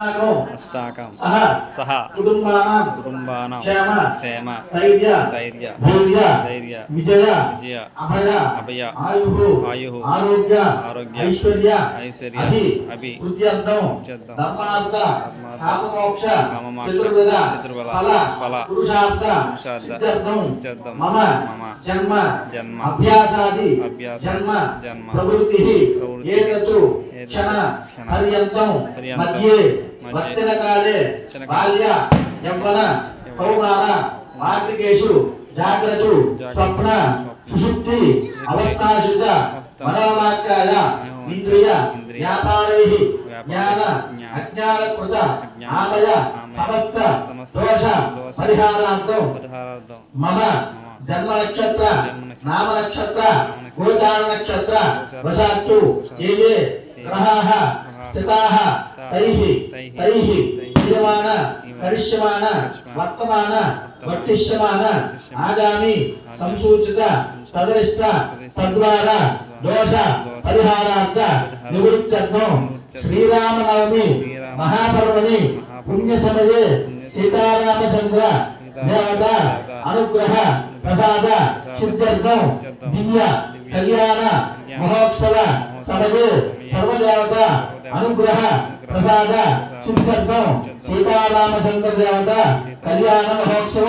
अष्टाकं सह कुटुम्बानां क्षेम स्थैर्य विजय अभय आयुः आरोग्य ऐश्वर्य अभि धर्मार्थ काममोक्ष चतुर्बल फल पुरुषार्थ मम जन्म अभ्यासादि जन्म प्रवृत्तिः एततु क्षण पर्यन्तं मध्ये वर्तन काले बाल्य यौवन कौमार वार्धकेषु जाग्रतु स्वप्न सुषुप्ति अवस्थासु च मनोवाक्काय इंद्रिय व्यापारैः ज्ञान अज्ञानकृत आमय समस्त दोष परिहारार्थं मम जन्म नक्षत्र नाम नक्षत्र गोचार नक्षत्र वशात्तु ये ग्रहाः स्थिताः तैः क्रियमाण करिष्यमाण वर्तमान वर्तिष्यमाण आगामी संसूचित तदरिष्ट तद्वारा दोष परिहारार्थ निवृत्त्यर्थं श्रीरामनवमी महापर्वणि पुण्य समये सीतारामचंद्र देवता अनुग्रह प्रसाद सिद्ध्यर्थं दिव्य कल्याण महोत्सव समये सर्वदेवता अनुग्रह प्रसाद सिद्ध्यर्थं सीतारामचंद्र देवता कल्याण महोत्सव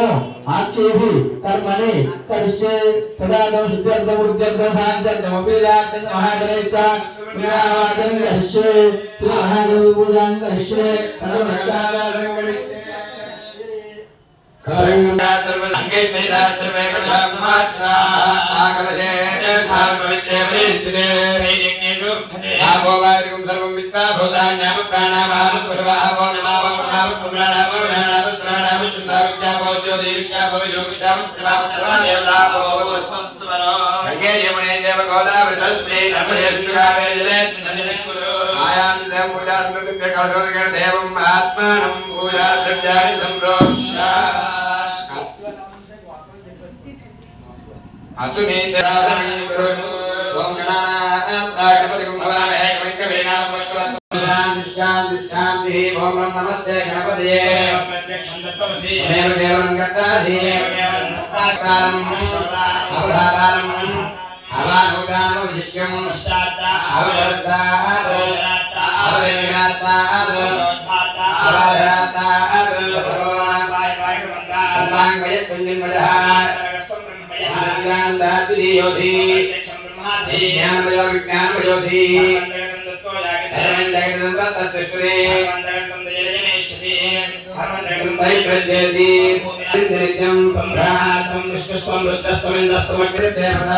आख्यैः कर्मणि करिष्ये सदागम सिद्ध्यर्थं वृद्ध्यर्थं शान्त्यर्थं अभिलाषं महागणेशा प्रियावादं करिष्ये महागणेश पूजां करिष्ये कर्मकालां करिष्ये सर्वंगे सेदा सर्वे गुणात्मात्रा आगमजे धार्मिके वृत्ते वैदिकेषु आभो वारिकुं सर्वं विश्वा भूतान्याम प्राणावाम पुष्पावो नमावो नमावो सुम्राणावो नानावो प्राणावो चन्द्रावस्यावो ज्योतिविश्यावो योगिशावो सर्वदेवतावो उत्पन्नवरो गंगे यमुने देव गोदावरी सरस्वती नर्मदे सिन्धुरावे जले नन्दिकुरु आयां देव पूजा स्मृत्य कलशोदकर देवम् आत्मानं पूजा द्रव्याणि सम्प्रोक्ष्य असुनीतराधने ओम गणानां गणपतिं भवामहे कविं शान्ति ओम नमस्ते गणपतये देव देवं गतासि अवधानं अवानुगानं विशिष्यं ज्ञान विज्ञान बयोसी सर्वं जगतं तत्सृष्टे नित्यं ब्रह्मात्मं विष्णुस्त्वं रुद्रस्त्वं इन्द्रस्त्वं अग्निदेवता